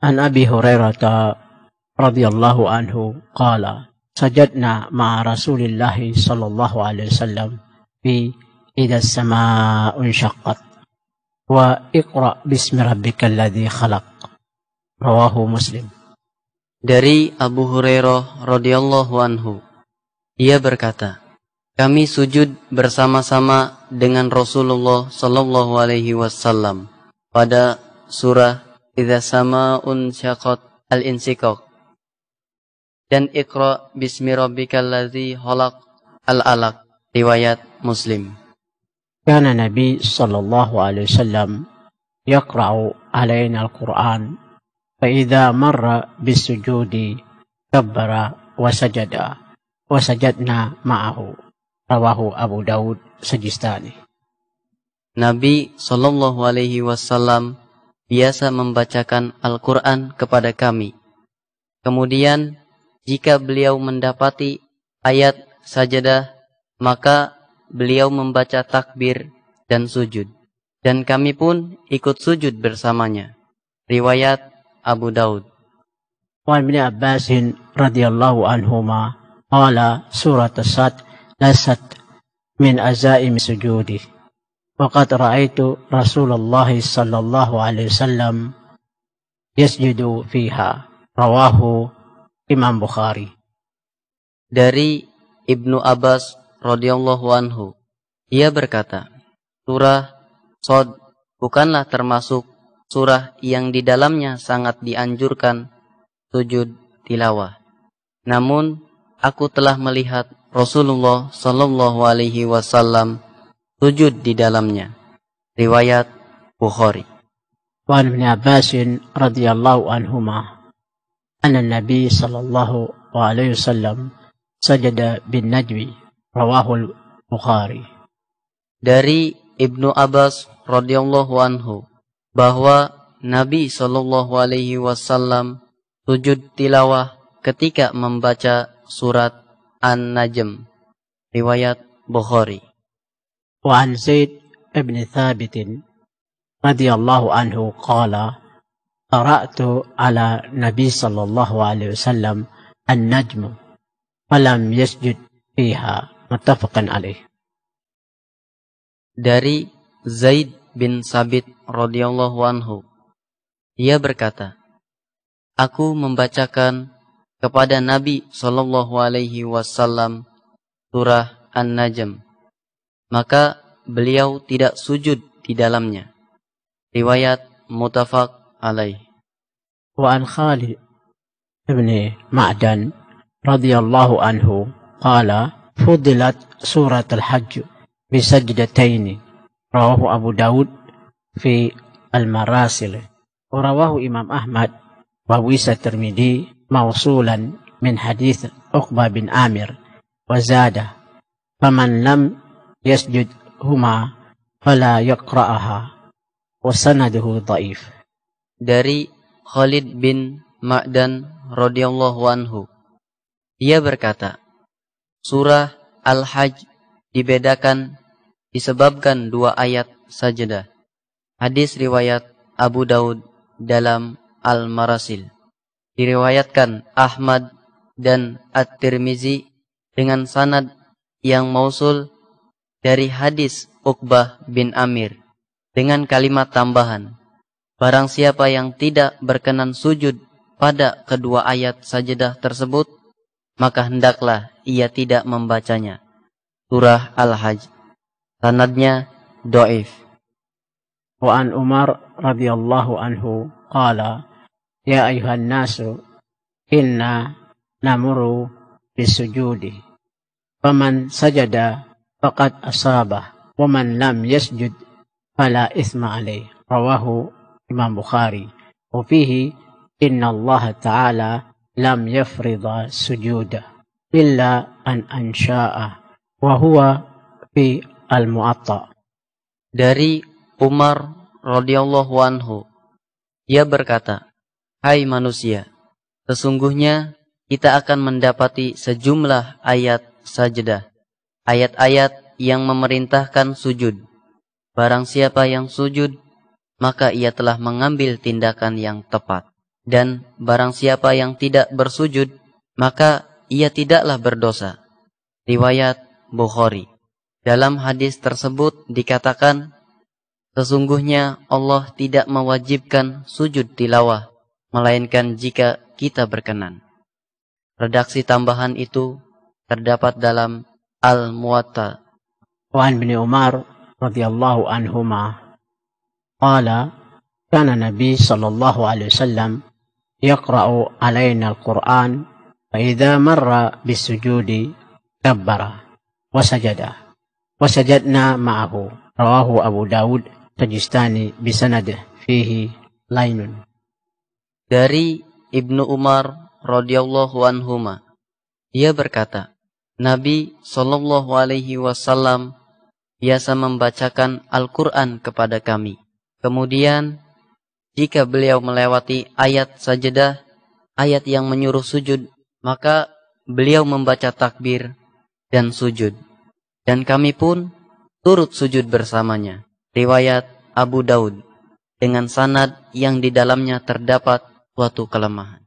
An Abi Hurairah radhiyallahu anhu qala sajadna ma'a Rasulillahi sallallahu alaihi wasallam fi idza as-samaa'u inshaqqat wa iqra bismi rabbikal ladzi khalaq. Rawahu Muslim. Dari Abu Hurairah radhiyallahu anhu, ia berkata, kami sujud bersama-sama dengan Rasulullah sallallahu alaihi wasallam pada surah Idza Samaa'un Syaqqat Al-Insyiqaq dan Iqra bismi rabbikal ladzi khalaq Al-Alaq, riwayat Muslim. Kana Nabi sallallahu alaihi wasallam yaqra'u alaina al-Qur'an fa idza marra bis-sujudi kabbara wa sajadna ma'ahu. Rawahu Abu Daud Sijistani. Nabi sallallahu alaihi wasallam biasa membacakan Al-Qur'an kepada kami. Kemudian jika beliau mendapati ayat sajadah, maka beliau membaca takbir dan sujud, dan kami pun ikut sujud bersamanya. Riwayat Abu Daud. Wa Ibnu Abbas radhiyallahu anhuma qala surat as-sad lasat min azaim sujudi wa qad ra'aitu Rasulullah sallallahu alaihi wasallam yasjudu fiha. Rawahu Imam Bukhari. Dari Ibnu Abbas radhiyallahu anhu, ia berkata, surah Shad bukanlah termasuk surah yang di dalamnya sangat dianjurkan sujud tilawah. Namun aku telah melihat Rasulullah sallallahu alaihi wasallam sujud di dalamnya. Riwayat Bukhari. Wa Ibnu Abbas radhiyallahu anhuma anna Nabi sallallahu alaihi wasallam sajada bin najwi. Rawahu Bukhari. Dari Ibnu Abbas radhiyallahu anhu bahwa Nabi sallallahu alaihi wasallam sujud tilawah ketika membaca surat An-Najm. Riwayat Bukhari. Wa an Zaid ibn Thabit radhiyallahu anhu qala qara'tu ala Nabi sallallahu alaihi wasallam An-Najm falam yasjud fiha. Muttafaqan alaih. Dari Zaid bin Sabit radhiyallahu anhu, ia berkata, aku membacakan kepada Nabi sallallahu alaihi wasallam surah An-Najm, maka beliau tidak sujud di dalamnya. Riwayat muttafaq alaih. Wa an Khalid ibn Ma'dan radhiyallahu anhu qala fudilat surat al-Hajj bisajdatain. Rawahu Abu Daud fi al-Marasil. Wa rawahu Imam Ahmad wa Isa Tirmidzi mausulan min hadits Uqbah bin Amir wa zada faman lam yasjud huma fala yaqra'aha wa sanaduhu dhaif. Dari Khalid bin Ma'dan radhiyallahu anhu, ia berkata, surah Al-Hajj dibedakan disebabkan 2 ayat sajadah. Hadis riwayat Abu Daud dalam Al-Marasil. Diriwayatkan Ahmad dan At-Tirmizi dengan sanad yang mausul dari hadis Uqbah bin Amir dengan kalimat tambahan, barang siapa yang tidak berkenan sujud pada kedua ayat sajadah tersebut, maka hendaklah ia tidak membacanya. Surah Al-Hajj. Sanadnya dhaif. Wa an Umar radhiyallahu anhu qala ya ayuhan nasu inna namuru bisujudi faman sajada faqad asabah wa man lam yasjud fala ithma alaih. Rawahu Imam Bukhari. Wa fihi inna Allah ta'ala lam yafrida sujuda illa an ansha'a wa huwa fi al-Mu'atta. Dari Umar radhiyallahu anhu, ia berkata, hai manusia, sesungguhnya kita akan mendapati sejumlah ayat sajadah, ayat-ayat yang memerintahkan sujud. Barang siapa yang sujud, maka ia telah mengambil tindakan yang tepat. Dan barang siapa yang tidak bersujud, maka ia tidaklah berdosa. Riwayat Bukhari. Dalam hadis tersebut dikatakan, sesungguhnya Allah tidak mewajibkan sujud tilawah, melainkan jika kita berkenan. Redaksi tambahan itu terdapat dalam Al-Muwatta. وعن ابن عمر رضي الله عنهما قال كان النبي صلى الله عليه وسلم يقرأ علينا القرآن فإذا مر بالسجود كبر وسجد وسجدنا معه رواه أبو داود Tajistani bisanadih fihi lainun. Dari Ibnu Umar radhiyallahu anhuma, dia berkata, Nabi sallallahu alaihi wasallam biasa membacakan Al-Qur'an kepada kami. Kemudian jika beliau melewati ayat sajadah, ayat yang menyuruh sujud, maka beliau membaca takbir dan sujud. Dan kami pun turut sujud bersamanya. Riwayat Abu Daud dengan sanad yang di dalamnya terdapat suatu kelemahan.